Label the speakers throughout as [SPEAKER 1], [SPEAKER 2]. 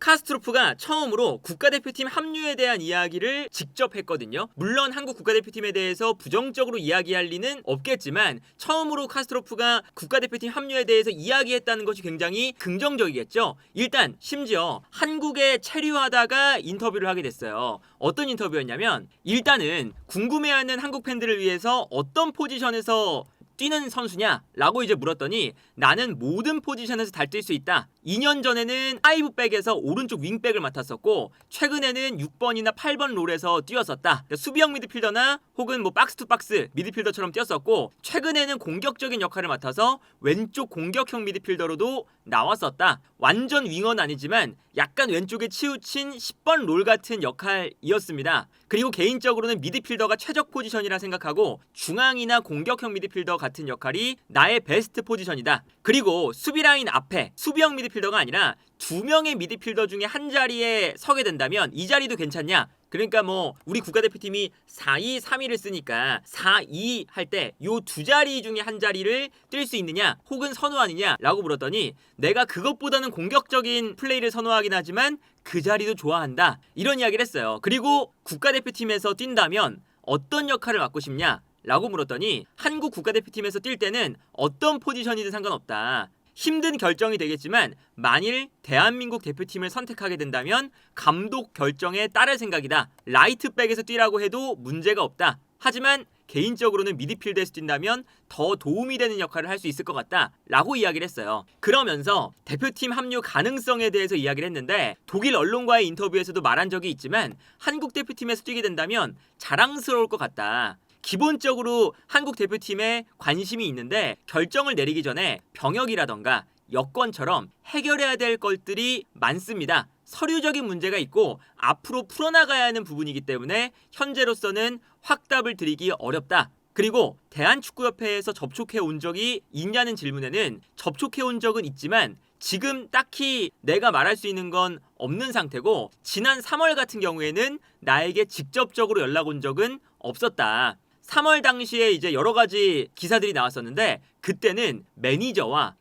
[SPEAKER 1] 카스트로프가 처음으로 국가대표팀 합류에 대한 이야기를 직접 했거든요. 물론 한국 국가대표팀에 대해서 부정적으로 이야기할 리는 없겠지만 처음으로 카스트로프가 국가대표팀 합류에 대해서 이야기했다는 것이 굉장히 긍정적이겠죠. 일단 심지어 한국에 체류하다가 인터뷰를 하게 됐어요. 어떤 인터뷰였냐면 일단은 궁금해하는 한국 팬들을 위해서 어떤 포지션에서 뛰는 선수냐라고 이제 물었더니 나는 모든 포지션에서 다 뛸 수 있다. 2년 전에는 5백에서 오른쪽 윙백을 맡았었고 최근에는 6번이나 8번 롤에서 뛰었었다. 그러니까 수비형 미드필더나 혹은 뭐 박스 투 박스 미드필더처럼 뛰었었고 최근에는 공격적인 역할을 맡아서 왼쪽 공격형 미드필더로도 나왔었다. 완전 윙어는 아니지만 약간 왼쪽에 치우친 10번 롤 같은 역할이었습니다. 그리고 개인적으로는 미드필더가 최적 포지션이라 생각하고 중앙이나 공격형 미드필더 같은 역할이 나의 베스트 포지션이다. 그리고 수비 라인 앞에 수비형 미드필더가 아니라 두 명의 미드필더 중에 한 자리에 서게 된다면 이 자리도 괜찮냐? 그러니까 뭐 우리 국가대표팀이 4-2-3-1을 쓰니까 4-2 할 때 요 두 자리 중에 한 자리를 뛸 수 있느냐 혹은 선호하느냐 라고 물었더니 내가 그것보다는 공격적인 플레이를 선호하긴 하지만 그 자리도 좋아한다 이런 이야기를 했어요. 그리고 국가대표팀에서 뛴다면 어떤 역할을 맡고 싶냐 라고 물었더니 한국 국가대표팀에서 뛸 때는 어떤 포지션이든 상관없다. 힘든 결정이 되겠지만 만일 대한민국 대표팀을 선택하게 된다면 감독 결정에 따를 생각이다. 라이트백에서 뛰라고 해도 문제가 없다. 하지만 개인적으로는 미드필드에서 뛴다면 더 도움이 되는 역할을 할 수 있을 것 같다 라고 이야기를 했어요. 그러면서 대표팀 합류 가능성에 대해서 이야기를 했는데 독일 언론과의 인터뷰에서도 말한 적이 있지만 한국 대표팀에서 뛰게 된다면 자랑스러울 것 같다. 기본적으로 한국 대표팀에 관심이 있는데 결정을 내리기 전에 병역이라던가 여권처럼 해결해야 될 것들이 많습니다. 서류적인 문제가 있고 앞으로 풀어나가야 하는 부분이기 때문에 현재로서는 확답을 드리기 어렵다. 그리고 대한축구협회에서 접촉해 온 적이 있냐는 질문에는 접촉해 온 적은 있지만 지금 딱히 내가 말할 수 있는 건 없는 상태고 지난 3월 같은 경우에는 나에게 직접적으로 연락 온 적은 없었다. 3월 당시에 이제 여러 가지 기사들이 나왔었는데 그때는 매니저와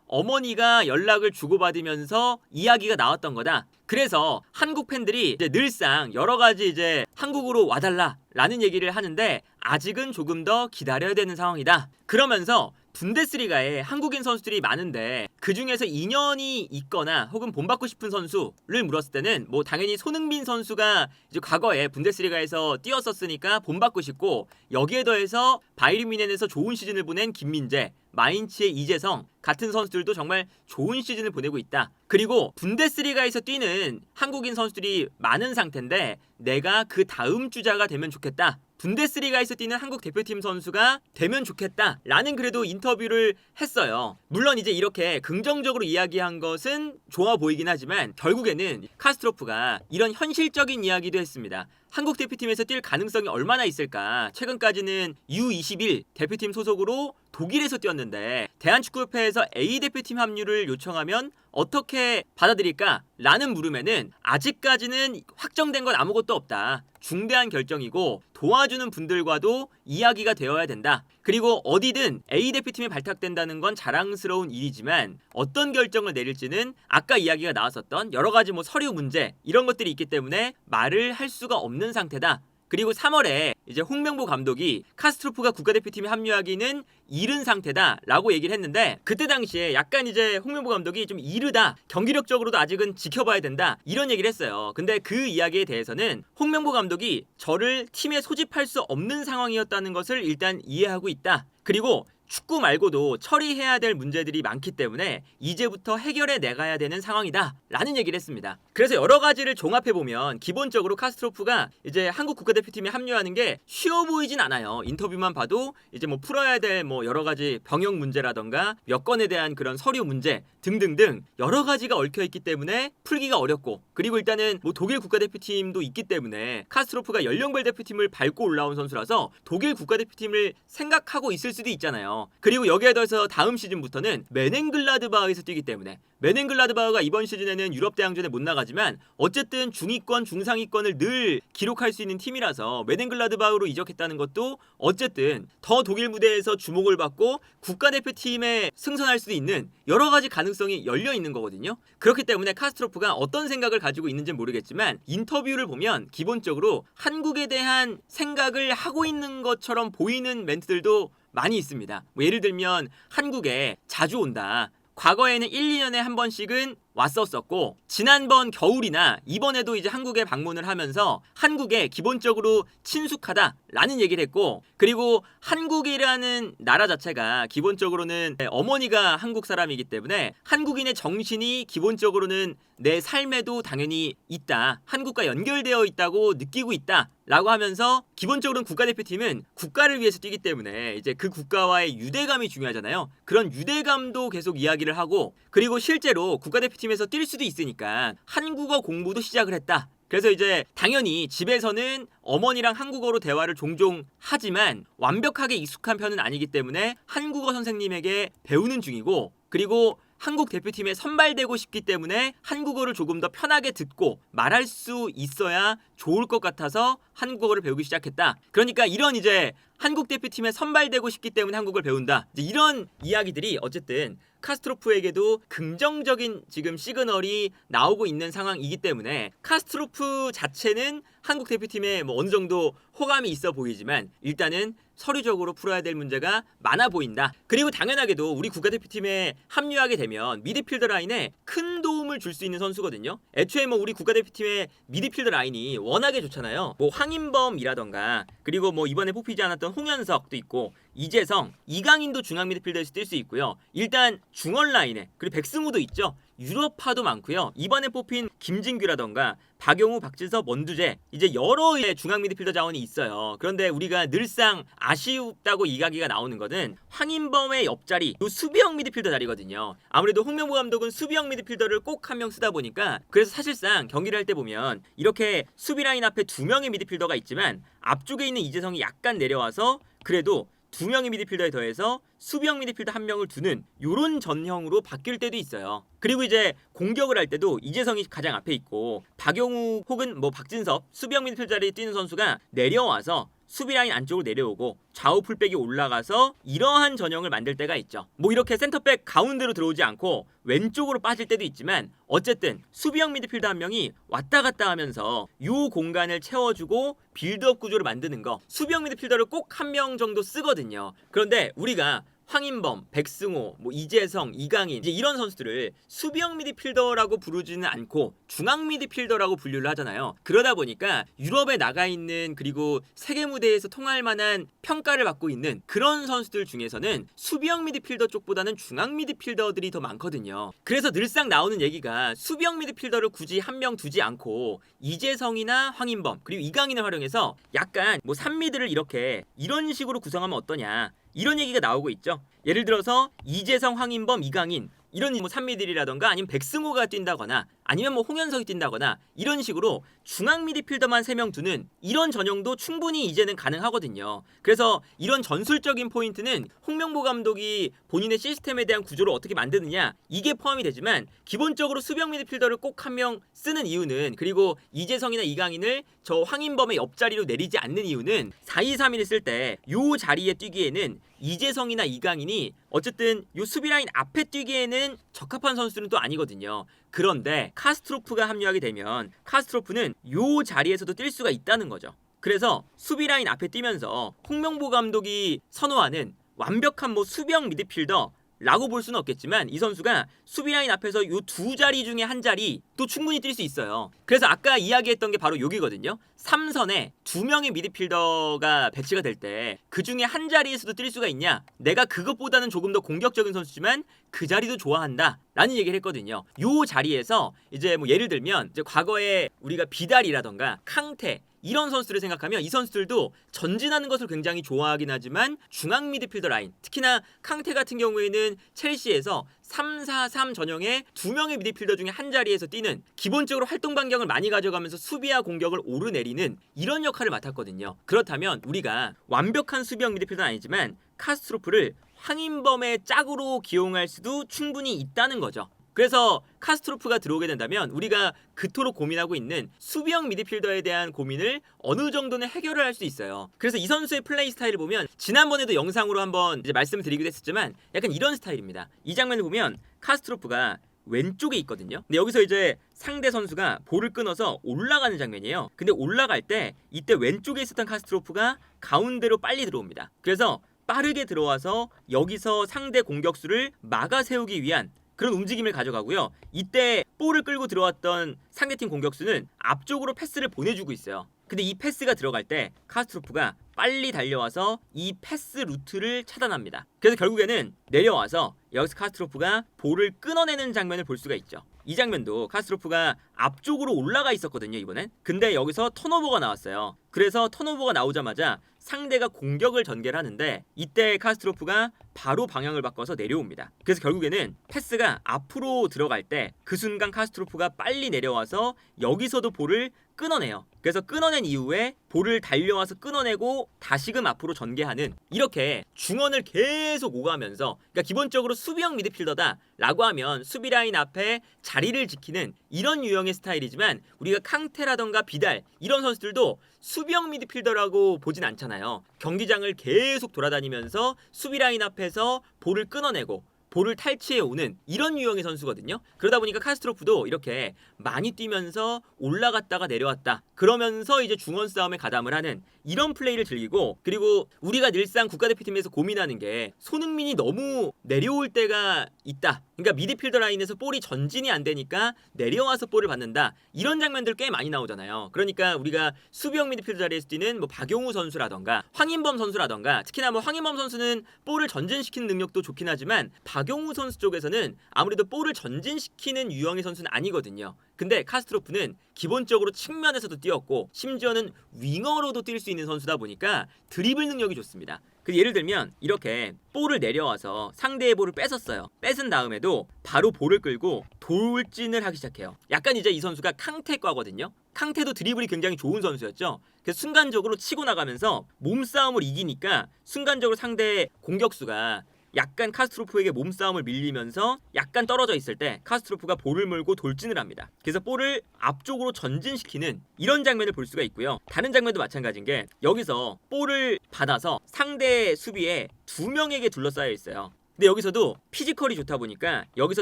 [SPEAKER 1] 어머니가 연락을 주고받으면서 이야기가 나왔던 거다. 그래서 한국 팬들이 이제 늘상 여러 가지 이제 한국으로 와달라라는 얘기를 하는데 아직은 조금 더 기다려야 되는 상황이다. 그러면서 분데스리가에 한국인 선수들이 많은데 그 중에서 인연이 있거나 혹은 본받고 싶은 선수를 물었을 때는 뭐 당연히 손흥민 선수가 이제 과거에 분데스리가에서 뛰었었으니까 본받고 싶고 여기에 더해서 바이에른 뮌헨에서 좋은 시즌을 보낸 김민재, 마인츠의 이재성 같은 선수들도 정말 좋은 시즌을 보내고 있다. 그리고 분데스리가에서 뛰는 한국인 선수들이 많은 상태인데 내가 그 다음 주자가 되면 좋겠다. 분데스리가에서 뛰는 한국 대표팀 선수가 되면 좋겠다 라는 그래도 인터뷰를 했어요. 물론 이제 이렇게 긍정적으로 이야기한 것은 좋아 보이긴 하지만 결국에는 카스트로프가 이런 현실적인 이야기도 했습니다. 한국 대표팀에서 뛸 가능성이 얼마나 있을까? 최근까지는 U21 대표팀 소속으로 독일에서 뛰었는데 대한축구협회에서 A 대표팀 합류를 요청하면 어떻게 받아들일까? 라는 물음에는 아직까지는 확정된 건 아무것도 없다. 중대한 결정이고 도와주는 분들과도 이야기가 되어야 된다. 그리고 어디든 A 대표팀에 발탁된다는 건 자랑스러운 일이지만 어떤 결정을 내릴지는 아까 이야기가 나왔었던 여러 가지 뭐 서류 문제 이런 것들이 있기 때문에 말을 할 수가 없는 상태다. 그리고 3월에 이제 홍명보 감독이 카스트로프가 국가대표팀에 합류하기는 이른 상태다라고 얘기를 했는데 그때 당시에 약간 이제 홍명보 감독이 좀 이르다. 경기력적으로도 아직은 지켜봐야 된다. 이런 얘기를 했어요. 근데 그 이야기에 대해서는 홍명보 감독이 저를 팀에 소집할 수 없는 상황이었다는 것을 일단 이해하고 있다. 그리고 축구 말고도 처리해야 될 문제들이 많기 때문에 이제부터 해결해 내가야 되는 상황이다 라는 얘기를 했습니다. 그래서 여러 가지를 종합해보면 기본적으로 카스트로프가 이제 한국 국가대표팀에 합류하는 게 쉬워 보이진 않아요. 인터뷰만 봐도 이제 뭐 풀어야 될 뭐 여러 가지 병역 문제라던가 여건에 대한 그런 서류 문제 등등등 여러 가지가 얽혀있기 때문에 풀기가 어렵고 그리고 일단은 뭐 독일 국가대표팀도 있기 때문에 카스트로프가 연령별 대표팀을 밟고 올라온 선수라서 독일 국가대표팀을 생각하고 있을 수도 있잖아요. 그리고 여기에 더해서 다음 시즌부터는 메넨글라드바흐에서 뛰기 때문에 메넨글라드바흐가 이번 시즌에는 유럽 대항전에 못 나가지만 어쨌든 중위권, 중상위권을 늘 기록할 수 있는 팀이라서 메넨글라드바흐로 이적했다는 것도 어쨌든 더 독일 무대에서 주목을 받고 국가대표팀에 승선할 수도 있는 여러 가지 가능성이 열려 있는 거거든요. 그렇기 때문에 카스트로프가 어떤 생각을 가지고 있는지는 모르겠지만 인터뷰를 보면 기본적으로 한국에 대한 생각을 하고 있는 것처럼 보이는 멘트들도 많이 있습니다. 뭐 예를 들면 한국에 자주 온다. 과거에는 1, 2년에 한 번씩은 왔었었고 지난번 겨울이나 이번에도 이제 한국에 방문을 하면서 한국에 기본적으로 친숙하다라는 얘기를 했고 그리고 한국이라는 나라 자체가 기본적으로는 어머니가 한국 사람이기 때문에 한국인의 정신이 기본적으로는 내 삶에도 당연히 있다. 한국과 연결되어 있다고 느끼고 있다. 라고 하면서 기본적으로는 국가대표팀은 국가를 위해서 뛰기 때문에 이제 그 국가와의 유대감이 중요하잖아요. 그런 유대감도 계속 이야기를 하고 그리고 실제로 국가대표팀에서 뛸 수도 있으니까 한국어 공부도 시작을 했다. 그래서 이제 당연히 집에서는 어머니랑 한국어로 대화를 종종 하지만 완벽하게 익숙한 편은 아니기 때문에 한국어 선생님에게 배우는 중이고 그리고 한국 대표팀에 선발되고 싶기 때문에 한국어를 조금 더 편하게 듣고 말할 수 있어야 좋을 것 같아서 한국어를 배우기 시작했다. 그러니까 이런 이제 한국 대표팀에 선발되고 싶기 때문에 한국어를 배운다. 이제 이런 이야기들이 어쨌든 카스트로프에게도 긍정적인 지금 시그널이 나오고 있는 상황이기 때문에 카스트로프 자체는 한국 대표팀에 뭐 어느 정도 호감이 있어 보이지만 일단은 서류적으로 풀어야 될 문제가 많아 보인다. 그리고 당연하게도 우리 국가대표팀에 합류하게 되면 미드필더 라인에 큰 도움을 줄 수 있는 선수거든요. 애초에 뭐 우리 국가대표팀의 미드필더 라인이 워낙에 좋잖아요. 뭐 황인범이라던가 그리고 뭐 이번에 뽑히지 않았던 홍현석도 있고 이재성, 이강인도 중앙 미드필더에서 뛸 수 있고요. 일단 중원 라인에 그리고 백승호도 있죠. 유럽파도 많고요. 이번에 뽑힌 김진규라던가 박용우, 박진섭, 원두재 이제 여러 중앙 미드필더 자원이 있어요. 그런데 우리가 늘상 아쉽다고 이야기가 나오는 거는 황인범의 옆자리 요 수비형 미드필더 자리거든요. 아무래도 홍명보 감독은 수비형 미드필더를 꼭 한 명 쓰다 보니까 그래서 사실상 경기를 할 때 보면 이렇게 수비 라인 앞에 2명의 미드필더가 있지만 앞쪽에 있는 이재성이 약간 내려와서 그래도 2명의 미드필더에 더해서 수비형 미드필더 1명을 두는 요런 전형으로 바뀔 때도 있어요. 그리고 이제 공격을 할 때도 이재성이 가장 앞에 있고 박용우 혹은 뭐 박진섭 수비형 미드필더 자리에 뛰는 선수가 내려와서 수비 라인 안쪽으로 내려오고 좌우 풀백이 올라가서 이러한 전형을 만들 때가 있죠. 뭐 이렇게 센터백 가운데로 들어오지 않고 왼쪽으로 빠질 때도 있지만 어쨌든 수비형 미드필더 1명이 왔다 갔다 하면서 요 공간을 채워주고 빌드업 구조를 만드는 거 수비형 미드필더를 꼭 1명 정도 쓰거든요. 그런데 우리가 황인범, 백승호, 뭐 이재성, 이강인 이제 이런 선수들을 수비형 미드필더라고 부르지는 않고 중앙 미드필더라고 분류를 하잖아요. 그러다 보니까 유럽에 나가 있는 그리고 세계 무대에서 통할 만한 평가를 받고 있는 그런 선수들 중에서는 수비형 미드필더 쪽보다는 중앙 미드필더들이 더 많거든요. 그래서 늘상 나오는 얘기가 수비형 미드필더를 굳이 1명 두지 않고 이재성이나 황인범 그리고 이강인을 활용해서 약간 뭐 3미드를 이렇게 이런 식으로 구성하면 어떠냐 이런 얘기가 나오고 있죠. 예를 들어서 이재성, 황인범, 이강인 이런 뭐 3미들이라던가 아니면 백승호가 뛴다거나 아니면 뭐 홍현석이 뛴다거나 이런 식으로 중앙 미드필더만 3명 두는 이런 전형도 충분히 이제는 가능하거든요. 그래서 이런 전술적인 포인트는 홍명보 감독이 본인의 시스템에 대한 구조를 어떻게 만드느냐 이게 포함이 되지만 기본적으로 수비형 미드필더를 꼭 1명 쓰는 이유는 그리고 이재성이나 이강인을 저 황인범의 옆자리로 내리지 않는 이유는 4-2-3-1을 쓸 때 요 자리에 뛰기에는 이재성이나 이강인이 어쨌든 요 수비 라인 앞에 뛰기에는 적합한 선수는 또 아니거든요. 그런데 카스트로프가 합류하게 되면 카스트로프는 요 자리에서도 뛸 수가 있다는 거죠. 그래서 수비 라인 앞에 뛰면서 홍명보 감독이 선호하는 완벽한 뭐 수비형 미드필더 라고 볼 수는 없겠지만 이 선수가 수비라인 앞에서 이 두 자리 중에 한 자리 또 충분히 뛸 수 있어요. 그래서 아까 이야기했던 게 바로 여기거든요. 3선에 2명의 미드필더가 배치가 될 때 그 중에 한 자리에서도 뛸 수가 있냐? 내가 그것보다는 조금 더 공격적인 선수지만 그 자리도 좋아한다 라는 얘기를 했거든요. 요 자리에서 이제 뭐 예를 들면 이제 과거에 우리가 비달이라던가 캉테 이런 선수들을 생각하면 이 선수들도 전진하는 것을 굉장히 좋아하긴 하지만 중앙 미드필더 라인 특히나 캉테 같은 경우에는 첼시에서 3-4-3 전형의 두 명의 미드필더 중에 한 자리에서 뛰는, 기본적으로 활동 반경을 많이 가져가면서 수비와 공격을 오르내리는 이런 역할을 맡았거든요. 그렇다면 우리가 완벽한 수비형 미드필더는 아니지만 카스트로프를 황인범의 짝으로 기용할 수도 충분히 있다는 거죠. 그래서 카스트로프가 들어오게 된다면 우리가 그토록 고민하고 있는 수비형 미드필더에 대한 고민을 어느 정도는 해결을 할 수 있어요. 그래서 이 선수의 플레이 스타일을 보면 지난번에도 영상으로 한번 이제 말씀을 드리기도 했었지만 약간 이런 스타일입니다. 이 장면을 보면 카스트로프가 왼쪽에 있거든요. 근데 여기서 이제 상대 선수가 볼을 끊어서 올라가는 장면이에요. 근데 올라갈 때 이때 왼쪽에 있었던 카스트로프가 가운데로 빨리 들어옵니다. 그래서 빠르게 들어와서 여기서 상대 공격수를 막아 세우기 위한 그런 움직임을 가져가고요. 이때 볼을 끌고 들어왔던 상대팀 공격수는 앞쪽으로 패스를 보내주고 있어요. 근데 이 패스가 들어갈 때 카스트로프가 빨리 달려와서 이 패스 루트를 차단합니다. 그래서 결국에는 내려와서 여기서 카스트로프가 볼을 끊어내는 장면을 볼 수가 있죠. 이 장면도 카스트로프가 앞쪽으로 올라가 있었거든요, 이번엔. 근데 여기서 턴오버가 나왔어요. 그래서 턴오버가 나오자마자 상대가 공격을 전개를 하는데 이때 카스트로프가 바로 방향을 바꿔서 내려옵니다. 그래서 결국에는 패스가 앞으로 들어갈 때 그 순간 카스트로프가 빨리 내려와서 여기서도 볼을 끊어내요. 그래서 끊어낸 이후에 볼을 달려와서 끊어내고 다시금 앞으로 전개하는, 이렇게 중원을 계속 오가면서, 그러니까 기본적으로 수비형 미드필더다 라고 하면 수비 라인 앞에 자리를 지키는 이런 유형의 스타일이지만 우리가 캉테라던가 비달 이런 선수들도 수비형 미드필더라고 보진 않잖아요. 경기장을 계속 돌아다니면서 수비 라인 앞에서 볼을 끊어내고 볼을 탈취해 오는 이런 유형의 선수거든요. 그러다 보니까 카스트로프도 이렇게 많이 뛰면서 올라갔다가 내려왔다, 그러면서 이제 중원 싸움에 가담을 하는 이런 플레이를 즐기고, 그리고 우리가 늘상 국가대표팀에서 고민하는 게 손흥민이 너무 내려올 때가 있다. 그러니까 미드필더 라인에서 볼이 전진이 안 되니까 내려와서 볼을 받는다. 이런 장면들 꽤 많이 나오잖아요. 그러니까 우리가 수비형 미드필더 자리에서 뛰는 뭐 박용우 선수라던가 황인범 선수라던가, 특히나 뭐 황인범 선수는 볼을 전진시키는 능력도 좋긴 하지만 박용우 선수 쪽에서는 아무래도 볼을 전진시키는 유형의 선수는 아니거든요. 근데 카스트로프는 기본적으로 측면에서도 뛰었고 심지어는 윙어로도 뛸 수 있는 선수다 보니까 드리블 능력이 좋습니다. 예를 들면 이렇게 볼을 내려와서 상대의 볼을 뺏었어요. 뺏은 다음에도 바로 볼을 끌고 돌진을 하기 시작해요. 약간 이제 이 선수가 캉테과거든요. 캉테도 드리블이 굉장히 좋은 선수였죠. 그래서 순간적으로 치고 나가면서 몸싸움을 이기니까 순간적으로 상대 공격수가 약간 카스트로프에게 몸싸움을 밀리면서 약간 떨어져 있을 때 카스트로프가 볼을 몰고 돌진을 합니다. 그래서 볼을 앞쪽으로 전진시키는 이런 장면을 볼 수가 있고요. 다른 장면도 마찬가지인 게 여기서 볼을 받아서 상대 수비에 두 명에게 둘러싸여 있어요. 근데 여기서도 피지컬이 좋다 보니까 여기서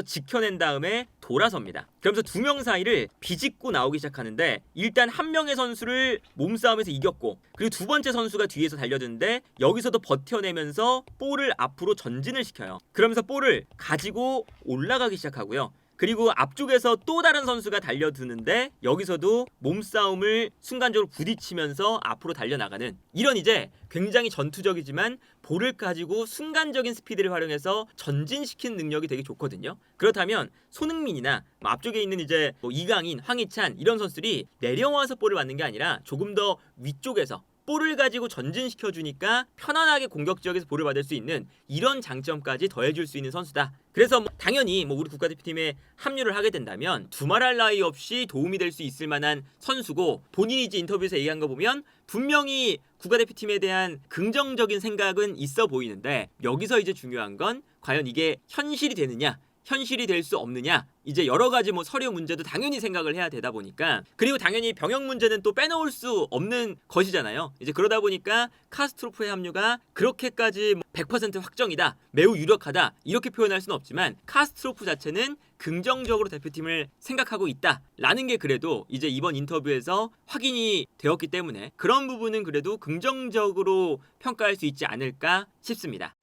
[SPEAKER 1] 지켜낸 다음에 돌아섭니다. 그러면서 두 명 사이를 비집고 나오기 시작하는데 일단 한 명의 선수를 몸싸움에서 이겼고, 그리고 두 번째 선수가 뒤에서 달려드는데 여기서도 버텨내면서 볼을 앞으로 전진을 시켜요. 그러면서 볼을 가지고 올라가기 시작하고요. 그리고 앞쪽에서 또 다른 선수가 달려드는데 여기서도 몸싸움을 순간적으로 부딪히면서 앞으로 달려나가는, 이런 이제 굉장히 전투적이지만 볼을 가지고 순간적인 스피드를 활용해서 전진시키는 능력이 되게 좋거든요. 그렇다면 손흥민이나 앞쪽에 있는 이제 뭐 이강인, 황희찬 이런 선수들이 내려와서 볼을 받는 게 아니라 조금 더 위쪽에서 볼을 가지고 전진시켜주니까 편안하게 공격 지역에서 볼을 받을 수 있는 이런 장점까지 더해줄 수 있는 선수다. 그래서 당연히 우리 국가대표팀에 합류를 하게 된다면 두말할 나위 없이 도움이 될 수 있을 만한 선수고, 본인이 이제 인터뷰에서 얘기한 거 보면 분명히 국가대표팀에 대한 긍정적인 생각은 있어 보이는데 여기서 이제 중요한 건 과연 이게 현실이 되느냐, 현실이 될 수 없느냐, 이제 여러 가지 서류 문제도 당연히 생각을 해야 되다 보니까, 그리고 당연히 병역 문제는 또 빼놓을 수 없는 것이잖아요. 이제 그러다 보니까 카스트로프의 합류가 그렇게까지 100% 확정이다, 매우 유력하다 이렇게 표현할 수는 없지만 카스트로프 자체는 긍정적으로 대표팀을 생각하고 있다라는 게 그래도 이제 이번 인터뷰에서 확인이 되었기 때문에 그런 부분은 그래도 긍정적으로 평가할 수 있지 않을까 싶습니다.